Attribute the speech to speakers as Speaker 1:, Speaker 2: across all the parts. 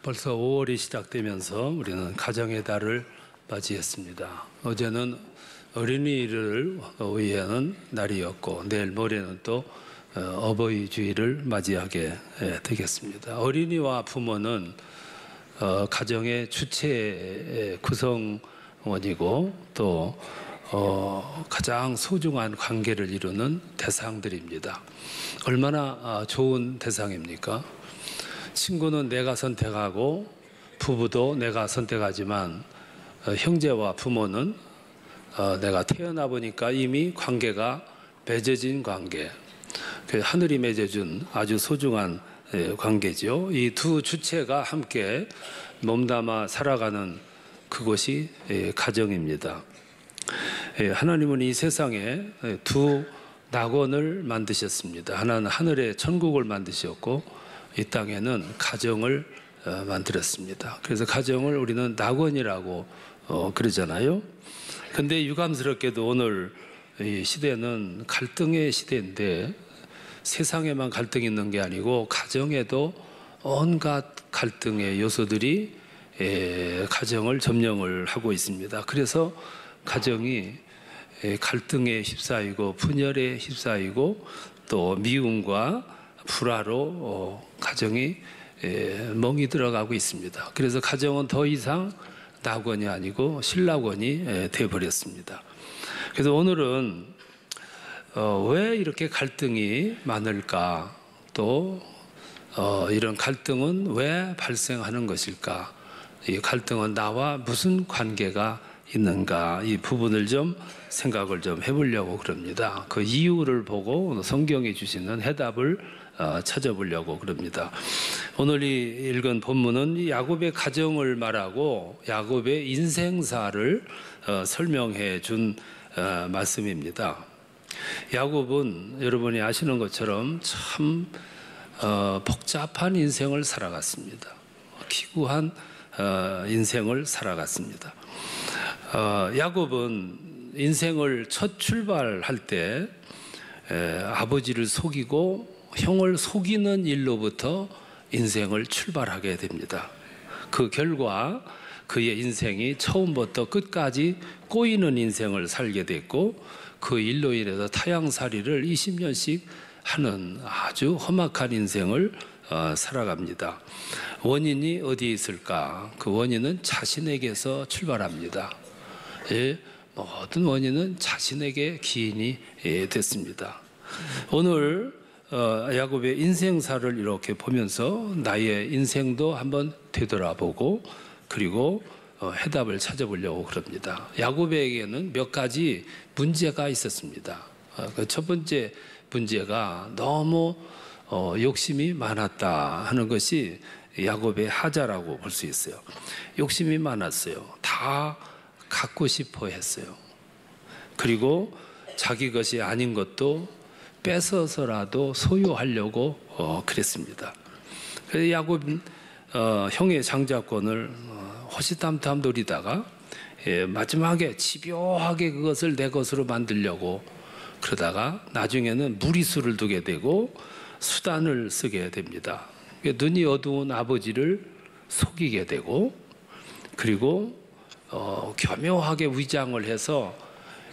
Speaker 1: 벌써 5월이 시작되면서 우리는 가정의 달을 맞이했습니다. 어제는 어린이를 위하는 날이었고 내일 모레는 또 어버이 주일을 맞이하게 되겠습니다. 어린이와 부모는 가정의 주체 구성원이고 또 가장 소중한 관계를 이루는 대상들입니다. 얼마나 좋은 대상입니까? 친구는 내가 선택하고 부부도 내가 선택하지만 형제와 부모는 내가 태어나 보니까 이미 관계가 맺어진 관계, 하늘이 맺어준 아주 소중한 관계죠. 이 두 주체가 함께 몸담아 살아가는 그곳이 가정입니다. 하나님은 이 세상에 두 낙원을 만드셨습니다. 하나는 하늘의 천국을 만드셨고 이 땅에는 가정을 만들었습니다. 그래서 가정을 우리는 낙원이라고 그러잖아요. 근데 유감스럽게도 오늘 이 시대는 갈등의 시대인데 세상에만 갈등이 있는 게 아니고 가정에도 온갖 갈등의 요소들이 가정을 점령을 하고 있습니다. 그래서 가정이 갈등에 휩싸이고 분열에 휩싸이고 또 미움과 불화로 가정이 멍이 들어가고 있습니다. 그래서 가정은 더 이상 낙원이 아니고 신락원이 되어버렸습니다. 그래서 오늘은 왜 이렇게 갈등이 많을까, 또 이런 갈등은 왜 발생하는 것일까, 이 갈등은 나와 무슨 관계가 있는가, 이 부분을 좀 생각을 좀 해보려고 그럽니다. 그 이유를 보고 성경이 주시는 해답을 찾아보려고 그럽니다. 오늘 이 읽은 본문은 야곱의 가정을 말하고 야곱의 인생사를 설명해 준 말씀입니다. 야곱은 여러분이 아시는 것처럼 참 복잡한 인생을 살아갔습니다. 기구한 인생을 살아갔습니다. 야곱은 인생을 첫 출발할 때 아버지를 속이고 형을 속이는 일로부터 인생을 출발하게 됩니다. 그 결과 그의 인생이 처음부터 끝까지 꼬이는 인생을 살게 됐고 그 일로 인해서 타향살이를 20년씩 하는 아주 험악한 인생을 살아갑니다. 원인이 어디에 있을까? 그 원인은 자신에게서 출발합니다. 모든 원인은 자신에게 기인이 됐습니다. 오늘 야곱의 인생사를 이렇게 보면서 나의 인생도 한번 되돌아보고 그리고 해답을 찾아보려고 그럽니다. 야곱에게는 몇 가지 문제가 있었습니다. 그 첫 번째 문제가 너무 욕심이 많았다 하는 것이 야곱의 하자라고 볼 수 있어요. 욕심이 많았어요. 다 갖고 싶어 했어요. 그리고 자기 것이 아닌 것도 뺏어서라도 소유하려고 그랬습니다. 그래서 야곱은 형의 장자권을 호시탐탐 노리다가 마지막에 집요하게 그것을 내 것으로 만들려고 그러다가 나중에는 무리수를 두게 되고 수단을 쓰게 됩니다. 눈이 어두운 아버지를 속이게 되고 그리고 교묘하게 위장을 해서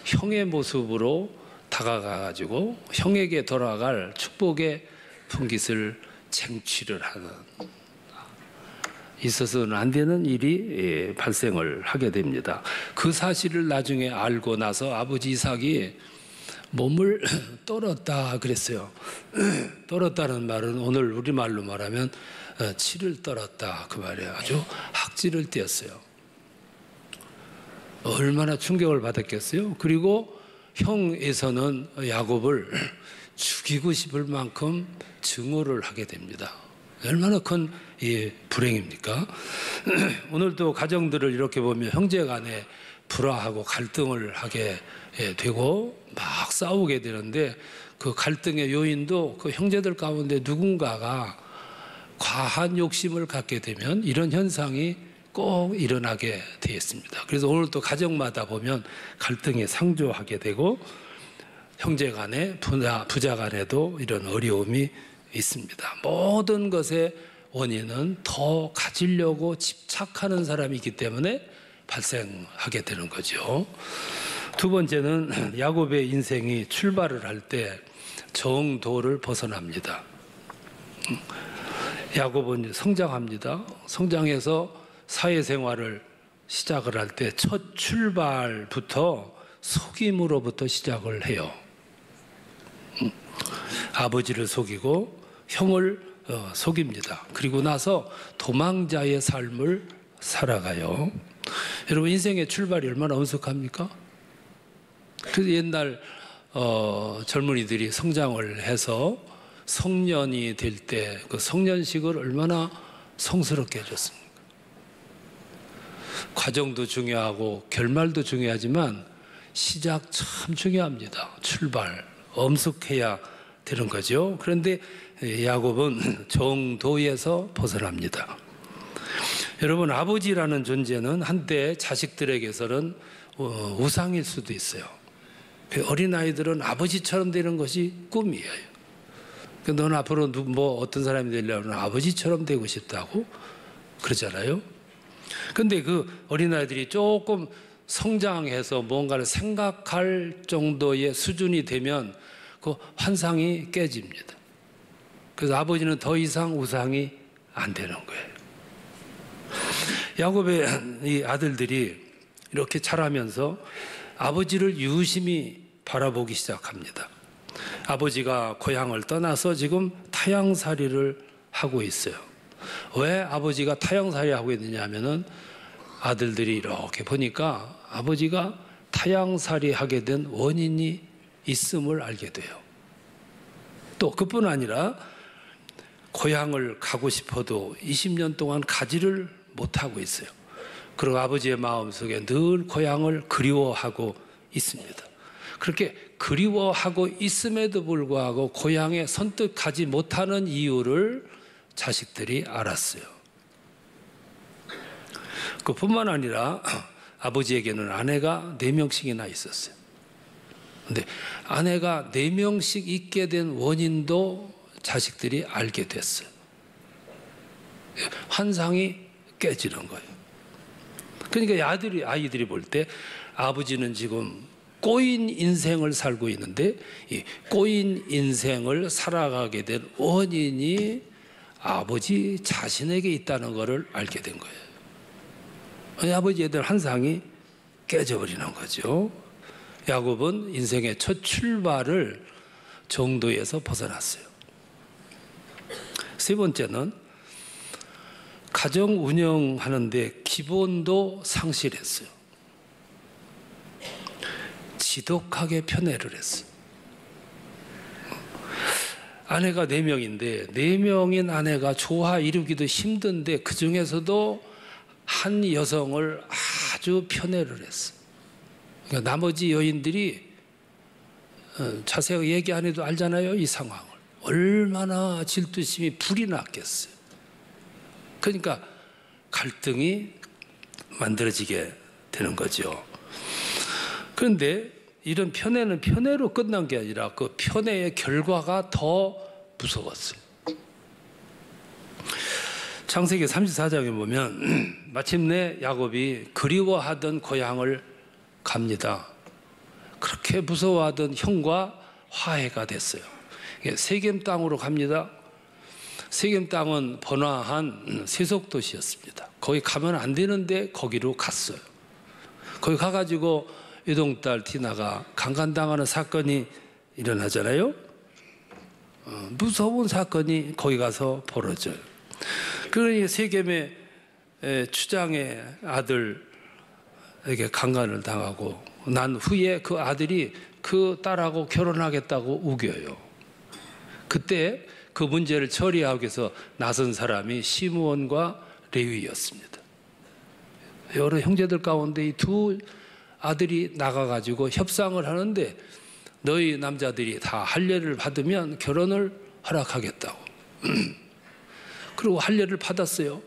Speaker 1: 형의 모습으로 다가가가지고 형에게 돌아갈 축복의 분깃을 쟁취를 하는, 있어서는 안 되는 일이 발생을 하게 됩니다. 그 사실을 나중에 알고 나서 아버지 이삭이 몸을 떨었다 그랬어요. 떨었다는 말은 오늘 우리말로 말하면 치를 떨었다 그 말이에요. 아주 학질을 떼었어요. 얼마나 충격을 받았겠어요. 그리고 형에서는 야곱을 죽이고 싶을 만큼 증오를 하게 됩니다. 얼마나 큰 불행입니까? 오늘도 가정들을 이렇게 보면 형제 간에 불화하고 갈등을 하게 되고 막 싸우게 되는데 그 갈등의 요인도 그 형제들 가운데 누군가가 과한 욕심을 갖게 되면 이런 현상이 꼭 일어나게 되어 있습니다. 그래서 오늘 또 가정마다 보면 갈등이 상조하게 되고 형제 간에 부자 간에도 이런 어려움이 있습니다. 모든 것의 원인은 더 가지려고 집착하는 사람이기 때문에 발생하게 되는 거죠. 두 번째는 야곱의 인생이 출발을 할 때 정도를 벗어납니다. 야곱은 성장합니다. 성장해서 사회생활을 시작을 할 때 첫 출발부터 속임으로부터 시작을 해요. 아버지를 속이고 형을 속입니다. 그리고 나서 도망자의 삶을 살아가요. 여러분, 인생의 출발이 얼마나 엄숙합니까? 그래서 옛날 젊은이들이 성장을 해서 성년이 될 때 그 성년식을 얼마나 성스럽게 해줬습니까? 과정도 중요하고 결말도 중요하지만 시작 참 중요합니다. 출발, 엄숙해야 되는 거죠. 그런데 야곱은 정도에서 벗어납니다. 여러분, 아버지라는 존재는 한때 자식들에게서는 우상일 수도 있어요. 어린아이들은 아버지처럼 되는 것이 꿈이에요. 너는 앞으로 어떤 사람이 되려면 아버지처럼 되고 싶다고 그러잖아요. 근데 그 어린아이들이 조금 성장해서 뭔가를 생각할 정도의 수준이 되면 그 환상이 깨집니다. 그래서 아버지는 더 이상 우상이 안 되는 거예요. 야곱의 이 아들들이 이렇게 자라면서 아버지를 유심히 바라보기 시작합니다. 아버지가 고향을 떠나서 지금 타향살이를 하고 있어요. 왜 아버지가 타향살이 하고 있느냐 하면은 아들들이 이렇게 보니까 아버지가 타향살이 하게 된 원인이 있음을 알게 돼요. 또 그뿐 아니라 고향을 가고 싶어도 20년 동안 가지를 못하고 있어요. 그리고 아버지의 마음속에 늘 고향을 그리워하고 있습니다. 그렇게 그리워하고 있음에도 불구하고 고향에 선뜻 가지 못하는 이유를 자식들이 알았어요. 그뿐만 아니라 아버지에게는 아내가 4명씩이나 있었어요. 근데 아내가 4명씩 있게 된 원인도 자식들이 알게 됐어요. 환상이 깨지는 거예요. 그러니까 아이들이 볼 때 아버지는 지금 꼬인 인생을 살고 있는데 이 꼬인 인생을 살아가게 된 원인이 아버지 자신에게 있다는 것을 알게 된 거예요. 아버지에 대한 환상이 깨져버리는 거죠. 야곱은 인생의 첫 출발을 정도에서 벗어났어요. 세 번째는 가정 운영하는데 기본도 상실했어요. 지독하게 편애를 했어요. 아내가 4명인데 4명인 아내가 좋아 이루기도 힘든데 그 중에서도 한 여성을 아주 편애를 했어요. 그러니까 나머지 여인들이 자세히 얘기 안 해도 알잖아요. 이 상황을. 얼마나 질투심이 불이 났겠어요. 그러니까 갈등이 만들어지게 되는 거죠. 그런데 이런 편애는 편애로 끝난 게 아니라 그 편애의 결과가 더 무서웠어요. 창세기 34장에 보면 마침내 야곱이 그리워하던 고향을 갑니다. 그렇게 무서워하던 형과 화해가 됐어요. 세겜 땅으로 갑니다. 세겜 땅은 번화한 세속도시였습니다. 거기 가면 안 되는데 거기로 갔어요. 거기 가가지고 외동딸 디나가 강간당하는 사건이 일어나잖아요. 무서운 사건이 거기 가서 벌어져요. 그러니 세겜의 추장의 아들에게 강간을 당하고 난 후에 그 아들이 그 딸하고 결혼하겠다고 우겨요. 그때 그 문제를 처리하기 위해서 나선 사람이 시므온과 레위였습니다. 여러 형제들 가운데 이 두 아들이 나가가지고 협상을 하는데 너희 남자들이 다 할례를 받으면 결혼을 허락하겠다고. 그리고 할례를 받았어요.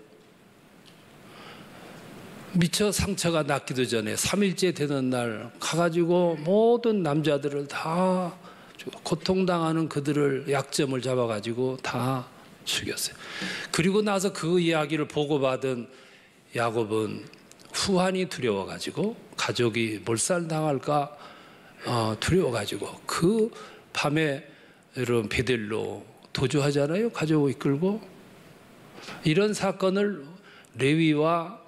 Speaker 1: 미처 상처가 낫기도 전에 3일째 되는 날 가가지고 모든 남자들을 다 고통당하는 그들을 약점을 잡아가지고 다 죽였어요. 그리고 나서 그 이야기를 보고받은 야곱은 후환이 두려워가지고 가족이 몰살당할까 두려워가지고 그 밤에 여러분 베델로 도주하잖아요. 가족을 이끌고. 이런 사건을 레위와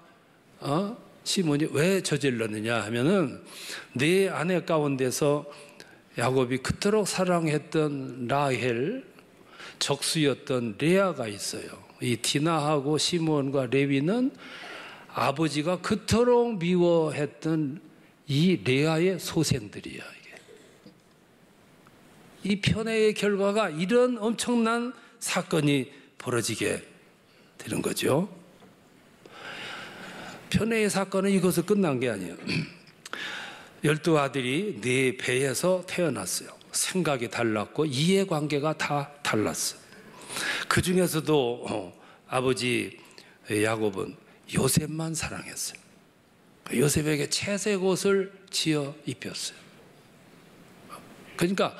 Speaker 1: 시몬이 왜 저질렀느냐 하면은 네 아내 가운데서 야곱이 그토록 사랑했던 라헬, 적수였던 레아가 있어요. 이 디나하고 시몬과 레위는 아버지가 그토록 미워했던 이 레아의 소생들이야. 이 편애의 결과가 이런 엄청난 사건이 벌어지게 되는 거죠. 편애의 사건은 이것으로 끝난 게 아니에요. 12아들이 네 배에서 태어났어요. 생각이 달랐고 이해관계가 다 달랐어요. 그 중에서도 아버지 야곱은 요셉만 사랑했어요. 요셉에게 채색 옷을 지어 입혔어요. 그러니까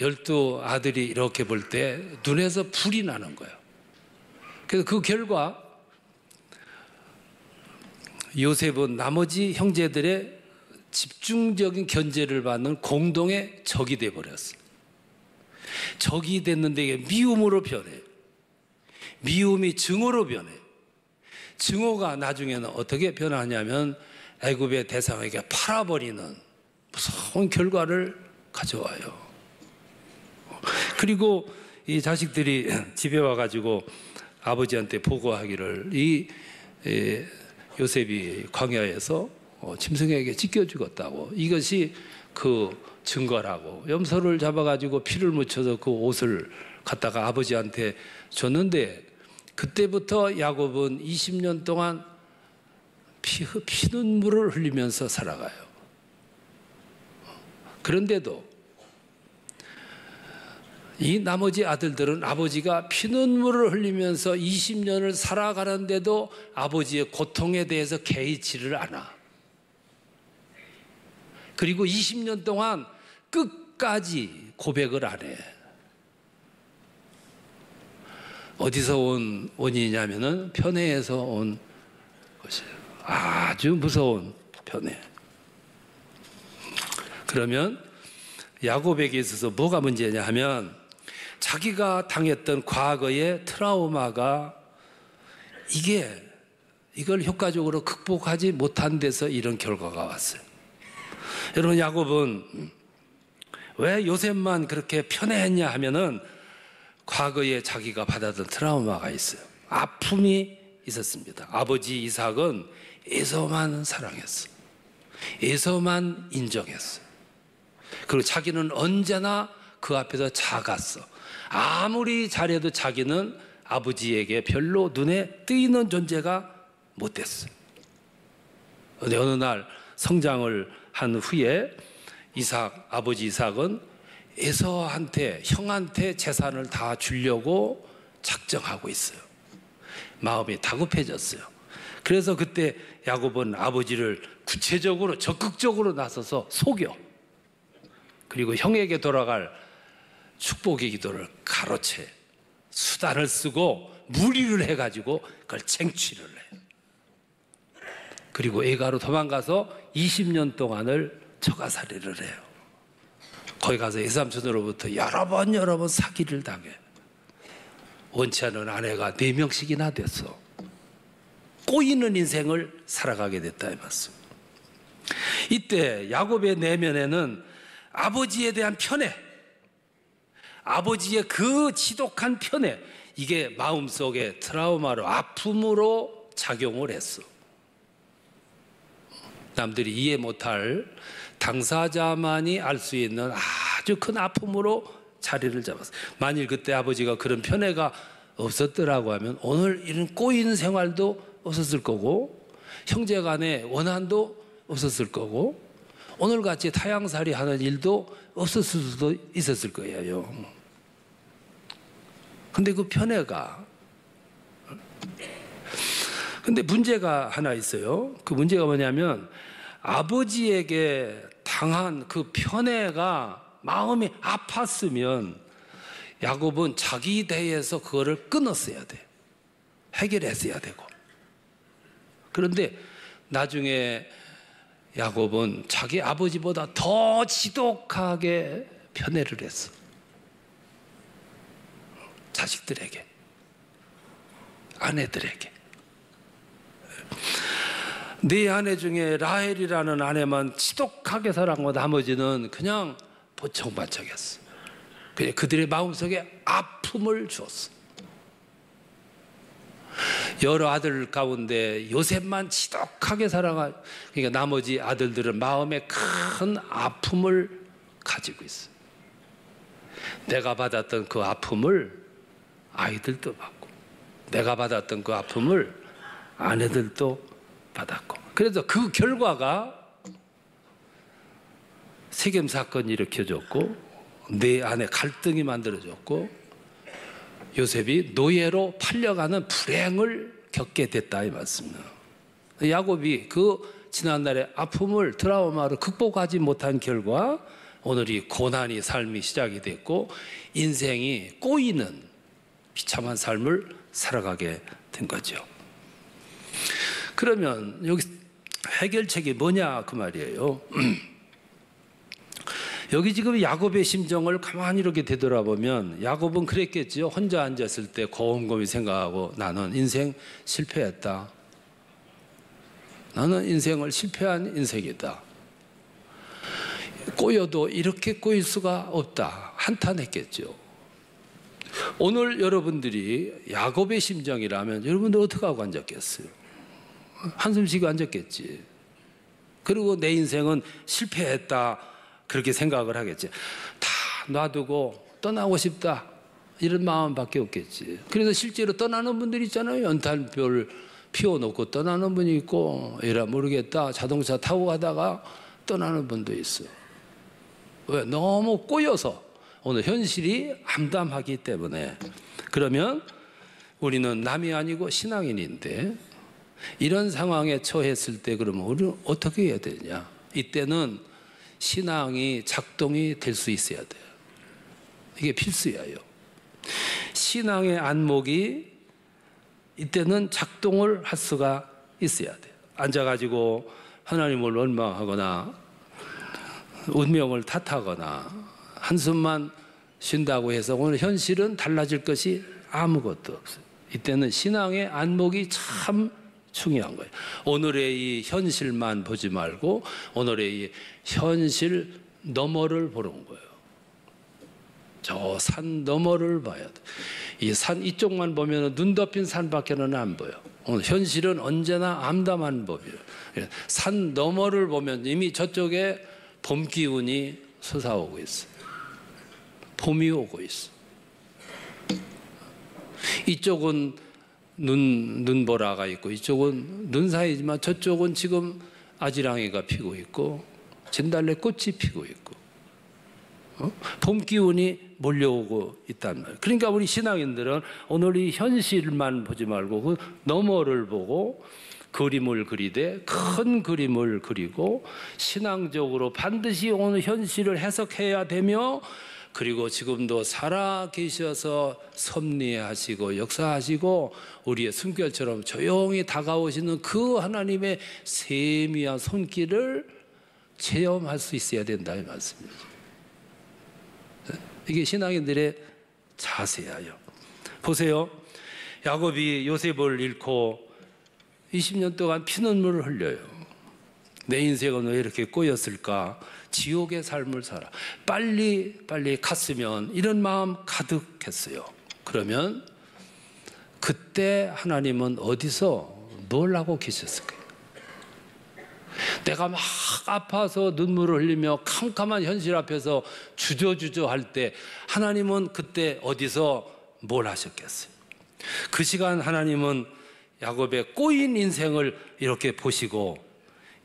Speaker 1: 12아들이 이렇게 볼 때 눈에서 불이 나는 거예요. 그래서 그 결과 요셉은 나머지 형제들의 집중적인 견제를 받는 공동의 적이 되어버렸어요. 적이 됐는데 이게 미움으로 변해요. 미움이 증오로 변해요. 증오가 나중에는 어떻게 변하냐면 애굽의 대상에게 팔아버리는 무서운 결과를 가져와요. 그리고 이 자식들이 집에 와가지고 아버지한테 보고하기를 이 요셉이 광야에서 짐승에게 찢겨 죽었다고, 이것이 그 증거라고 염소를 잡아가지고 피를 묻혀서 그 옷을 갖다가 아버지한테 줬는데, 그때부터 야곱은 20년 동안 피눈물을 흘리면서 살아가요. 그런데도 이 나머지 아들들은 아버지가 피눈물을 흘리면서 20년을 살아가는데도 아버지의 고통에 대해서 개의치를 않아. 그리고 20년 동안 끝까지 고백을 안 해. 어디서 온 원인이냐면은 편애에서 온 것이에요. 아주 무서운 편애. 그러면 야곱에게 있어서 뭐가 문제냐 하면, 자기가 당했던 과거의 트라우마가 이걸 효과적으로 극복하지 못한 데서 이런 결과가 왔어요. 여러분, 야곱은 왜 요셉만 그렇게 편애했냐 하면은 과거에 자기가 받았던 트라우마가 있어요. 아픔이 있었습니다. 아버지 이삭은 에서만 사랑했어. 에서만 인정했어. 그리고 자기는 언제나 그 앞에서 작았어. 아무리 잘해도 자기는 아버지에게 별로 눈에 띄는 존재가 못 됐어. 어느 날 성장을 한 후에 아버지 이삭은 에서한테, 형한테 재산을 다 주려고 작정하고 있어요. 마음이 다급해졌어요. 그래서 그때 야곱은 아버지를 구체적으로 적극적으로 나서서 속여. 그리고 형에게 돌아갈 축복의 기도를 가로채 수단을 쓰고 무리를 해가지고 그걸 쟁취를 해요. 그리고 애가로 도망가서 20년 동안을 처가살이를 해요. 거기 가서 외삼촌으로부터 여러 번 사기를 당해. 원치 않은 아내가 4명씩이나 됐어. 꼬이는 인생을 살아가게 됐다 이 말씀. 이때 야곱의 내면에는 아버지에 대한 편애, 아버지의 그 지독한 편애, 이게 마음속에 트라우마로, 아픔으로 작용을 했어. 남들이 이해 못할, 당사자만이 알 수 있는 아주 큰 아픔으로 자리를 잡았어요. 만일 그때 아버지가 그런 편애가 없었더라고 하면 오늘 이런 꼬인 생활도 없었을 거고, 형제 간의 원한도 없었을 거고, 오늘같이 타향살이 하는 일도 없었을 수도 있었을 거예요. 근데 그 편애가, 근데 문제가 하나 있어요. 그 문제가 뭐냐면, 아버지에게 당한 그 편애가 마음이 아팠으면 야곱은 자기 대에서 그거를 끊었어야 돼. 해결했어야 되고. 그런데 나중에 야곱은 자기 아버지보다 더 지독하게 편애를 했어. 자식들에게, 아내들에게. 네 아내 중에 라헬이라는 아내만 지독하게 사랑하고 나머지는 그냥 보청반청했어. 그냥 그들의 마음속에 아픔을 주었어. 여러 아들 가운데 요셉만 지독하게 사랑하, 그러니까 나머지 아들들은 마음에 큰 아픔을 가지고 있어. 내가 받았던 그 아픔을 아이들도 받고, 내가 받았던 그 아픔을 아내들도 받았고, 그래서 그 결과가 세겜 사건이 일으켜졌고, 내 안에 갈등이 만들어졌고, 요셉이 노예로 팔려가는 불행을 겪게 됐다 이 말씀입니다. 야곱이 그 지난날의 아픔을, 트라우마를 극복하지 못한 결과 오늘 이 고난의 삶이 시작이 됐고 인생이 꼬이는 비참한 삶을 살아가게 된 거죠. 그러면 여기 해결책이 뭐냐 그 말이에요. 여기 지금 야곱의 심정을 가만히 이렇게 되돌아보면 야곱은 그랬겠지요. 혼자 앉았을 때 곰곰이 생각하고 나는 인생 실패했다. 나는 인생을 실패한 인생이다. 꼬여도 이렇게 꼬일 수가 없다. 한탄했겠죠. 오늘 여러분들이 야곱의 심정이라면 여러분들 어떻게 하고 앉았겠어요? 한숨 쉬고 앉았겠지. 그리고 내 인생은 실패했다. 그렇게 생각을 하겠지. 다 놔두고 떠나고 싶다. 이런 마음밖에 없겠지. 그래서 실제로 떠나는 분들이 있잖아요. 연탄불 피워놓고 떠나는 분이 있고, 에라 모르겠다. 자동차 타고 가다가 떠나는 분도 있어. 왜? 너무 꼬여서 오늘 현실이 암담하기 때문에. 그러면 우리는 남이 아니고 신앙인인데 이런 상황에 처했을 때 그러면 우리는 어떻게 해야 되냐? 이때는 신앙이 작동이 될 수 있어야 돼요. 이게 필수예요. 신앙의 안목이 이때는 작동을 할 수가 있어야 돼요. 앉아가지고 하나님을 원망하거나 운명을 탓하거나 한숨만 쉰다고 해서 오늘 현실은 달라질 것이 아무것도 없어요. 이때는 신앙의 안목이 참 중요한 거예요. 오늘의 이 현실만 보지 말고 오늘의 이 현실 너머를 보는 거예요. 저 산 너머를 봐야 돼. 이 산 이쪽만 보면 눈 덮인 산밖에는 안 보여. 오늘 현실은 언제나 암담한 법이에요. 산 너머를 보면 이미 저쪽에 봄 기운이 솟아오고 있어요. 봄이 오고 있어. 이쪽은 눈보라가 있고 이쪽은 눈 사이지만 저쪽은 지금 아지랑이가 피고 있고 진달래 꽃이 피고 있고 봄 기운이 몰려오고 있단 말이에요. 그러니까 우리 신앙인들은 오늘 이 현실만 보지 말고 그 너머를 보고 그림을 그리되 큰 그림을 그리고 신앙적으로 반드시 오늘 현실을 해석해야 되며, 그리고 지금도 살아 계셔서 섭리하시고 역사하시고 우리의 숨결처럼 조용히 다가오시는 그 하나님의 세미한 손길을 체험할 수 있어야 된다 이 말씀이죠. 이게 신앙인들의 자세예요. 보세요. 야곱이 요셉을 잃고 20년 동안 피눈물을 흘려요. 내 인생은 왜 이렇게 꼬였을까? 지옥의 삶을 살아. 빨리 갔으면, 이런 마음 가득했어요. 그러면 그때 하나님은 어디서 뭘 하고 계셨을까요? 내가 막 아파서 눈물을 흘리며 캄캄한 현실 앞에서 주저주저 할 때 하나님은 그때 어디서 뭘 하셨겠어요? 그 시간 하나님은 야곱의 꼬인 인생을 이렇게 보시고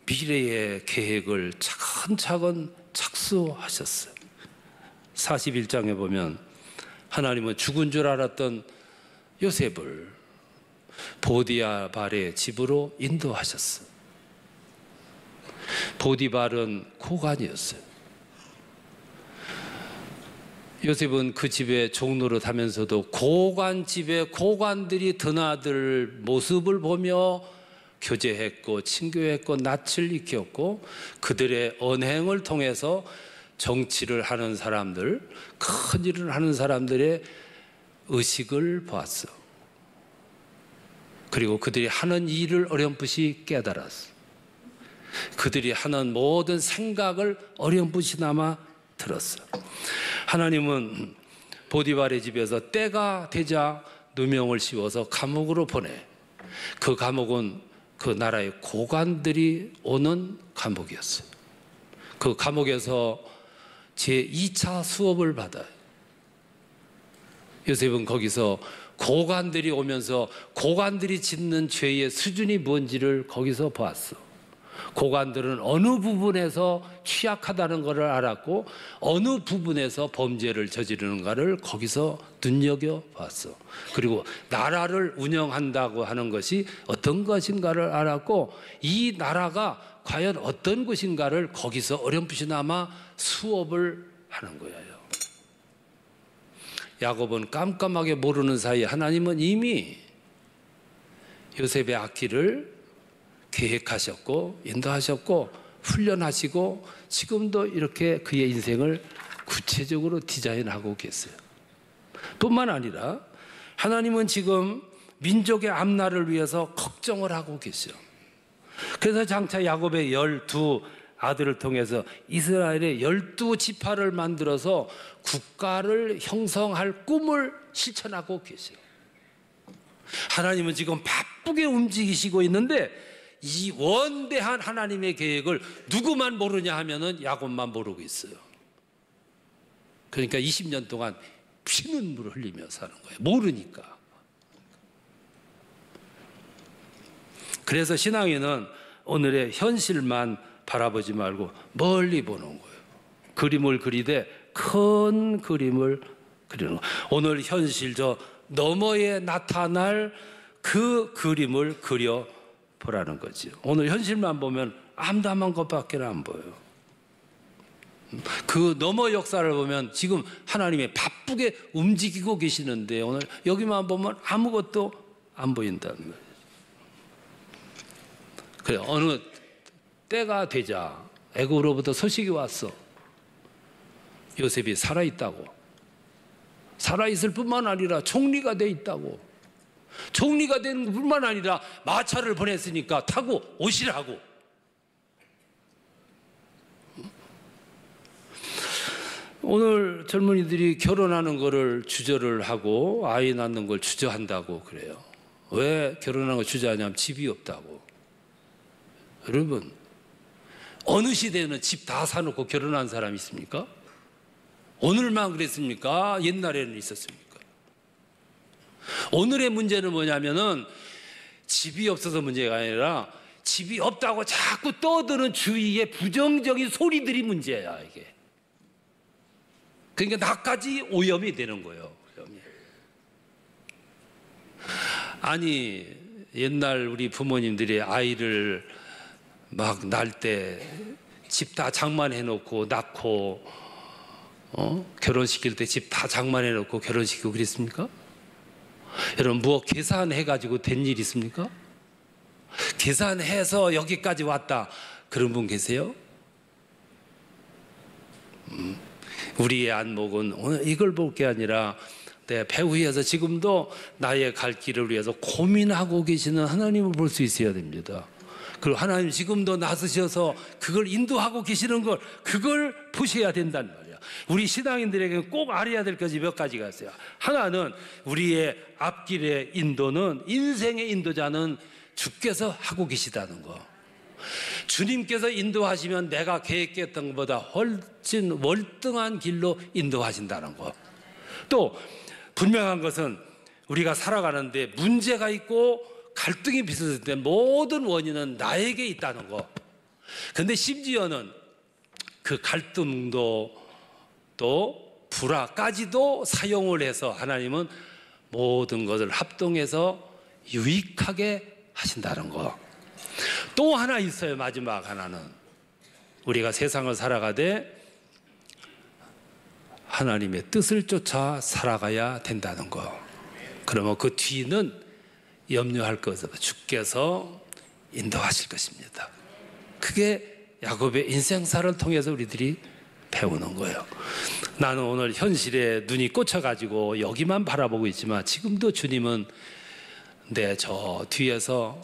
Speaker 1: 미래의 계획을 차근차근 착수하셨어요. 41장에 보면 하나님은 죽은 줄 알았던 요셉을 보디발의 집으로 인도하셨어요. 보디발은 고관이었어요. 요셉은 그 집에 종노릇 하면서도 고관 집에 고관들이 드나들 모습을 보며 교제했고 친교했고 낯을 익혔고 그들의 언행을 통해서 정치를 하는 사람들, 큰 일을 하는 사람들의 의식을 보았어. 그리고 그들이 하는 일을 어렴풋이 깨달았어. 그들이 하는 모든 생각을 어렴풋이나마 들었어. 하나님은 보디발의 집에서 때가 되자 누명을 씌워서 감옥으로 보내. 그 감옥은 그 나라의 고관들이 오는 감옥이었어요. 그 감옥에서 제2차 수업을 받아요. 요셉은 거기서 고관들이 오면서 고관들이 짓는 죄의 수준이 뭔지를 거기서 보았어. 고관들은 어느 부분에서 취약하다는 것을 알았고 어느 부분에서 범죄를 저지르는가를 거기서 눈여겨봤어. 그리고 나라를 운영한다고 하는 것이 어떤 것인가를 알았고 이 나라가 과연 어떤 것인가를 거기서 어렴풋이나마 수업을 하는 거예요. 야곱은 깜깜하게 모르는 사이에 하나님은 이미 요셉의 악기를 계획하셨고 인도하셨고 훈련하시고 지금도 이렇게 그의 인생을 구체적으로 디자인하고 계세요. 뿐만 아니라 하나님은 지금 민족의 앞날을 위해서 걱정을 하고 계셔. 그래서 장차 야곱의 12 아들을 통해서 이스라엘의 12지파를 만들어서 국가를 형성할 꿈을 실천하고 계세요. 하나님은 지금 바쁘게 움직이시고 있는데 이 원대한 하나님의 계획을 누구만 모르냐 하면은 야곱만 모르고 있어요. 그러니까 20년 동안 피눈물을 흘리며 사는 거예요. 모르니까. 그래서 신앙인은 오늘의 현실만 바라보지 말고 멀리 보는 거예요. 그림을 그리되 큰 그림을 그리는 거예요. 오늘 현실 저 너머에 나타날 그 그림을 그려보라는 거죠. 오늘 현실만 보면 암담한 것밖에 안 보여요. 그 너머 역사를 보면 지금 하나님이 바쁘게 움직이고 계시는데 오늘 여기만 보면 아무것도 안 보인다는 거예요. 그래, 어느 때가 되자 애굽으로부터 소식이 왔어. 요셉이 살아있다고. 살아있을 뿐만 아니라 총리가 돼 있다고. 총리가 되는 뿐만 아니라 마차를 보냈으니까 타고 오시라고. 오늘 젊은이들이 결혼하는 거를 주저를 하고 아이 낳는 걸 주저한다고 그래요. 왜 결혼하는 걸 주저하냐면 집이 없다고. 여러분, 어느 시대에는 집 다 사놓고 결혼한 사람이 있습니까? 오늘만 그랬습니까? 옛날에는 있었습니까? 오늘의 문제는 뭐냐면은 집이 없어서 문제가 아니라 집이 없다고 자꾸 떠드는 주위의 부정적인 소리들이 문제야, 이게. 그러니까 나까지 오염이 되는 거예요. 오염이. 아니, 옛날 우리 부모님들이 아이를 막 날 때 집 다 장만해놓고 낳고 결혼시킬 때 집 다 장만해놓고 결혼시키고 그랬습니까? 여러분 뭐 계산해가지고 된 일 있습니까? 계산해서 여기까지 왔다 그런 분 계세요? 우리의 안목은 오늘 이걸 볼 게 아니라 내 배후에서 지금도 나의 갈 길을 위해서 고민하고 계시는 하나님을 볼 수 있어야 됩니다. 그리고 하나님 지금도 나서셔서 그걸 인도하고 계시는 걸 그걸 보셔야 된단 말이야. 우리 신앙인들에게 꼭 알아야 될 것이 몇 가지가 있어요. 하나는 우리의 앞길의 인도는 인생의 인도자는 주께서 하고 계시다는 거. 주님께서 인도하시면 내가 계획했던 것보다 훨씬 월등한 길로 인도하신다는 거. 또 분명한 것은 우리가 살아가는데 문제가 있고 갈등이 빚어질 때 모든 원인은 나에게 있다는 거. 그런데 심지어는 그 갈등도 또 불화까지도 사용을 해서 하나님은 모든 것을 합동해서 유익하게 하신다는 거. 또 하나 있어요. 마지막 하나는 우리가 세상을 살아가되 하나님의 뜻을 쫓아 살아가야 된다는 거. 그러면 그 뒤는 염려할 것 없어요. 주께서 인도하실 것입니다. 그게 야곱의 인생사를 통해서 우리들이 배우는 거예요. 나는 오늘 현실에 눈이 꽂혀가지고 여기만 바라보고 있지만 지금도 주님은 내 저 뒤에서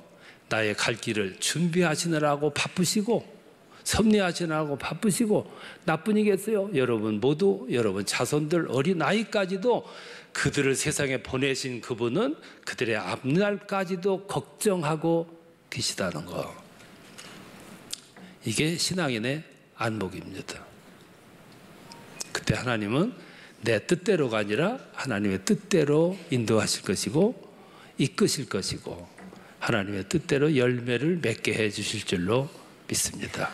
Speaker 1: 나의 갈 길을 준비하시느라고 바쁘시고 섭리하시느라고 바쁘시고 나뿐이겠어요? 여러분 모두 여러분 자손들 어린아이까지도 그들을 세상에 보내신 그분은 그들의 앞날까지도 걱정하고 계시다는 거. 이게 신앙인의 안목입니다. 그때 하나님은 내 뜻대로가 아니라 하나님의 뜻대로 인도하실 것이고 이끄실 것이고 하나님의 뜻대로 열매를 맺게 해 주실 줄로 믿습니다.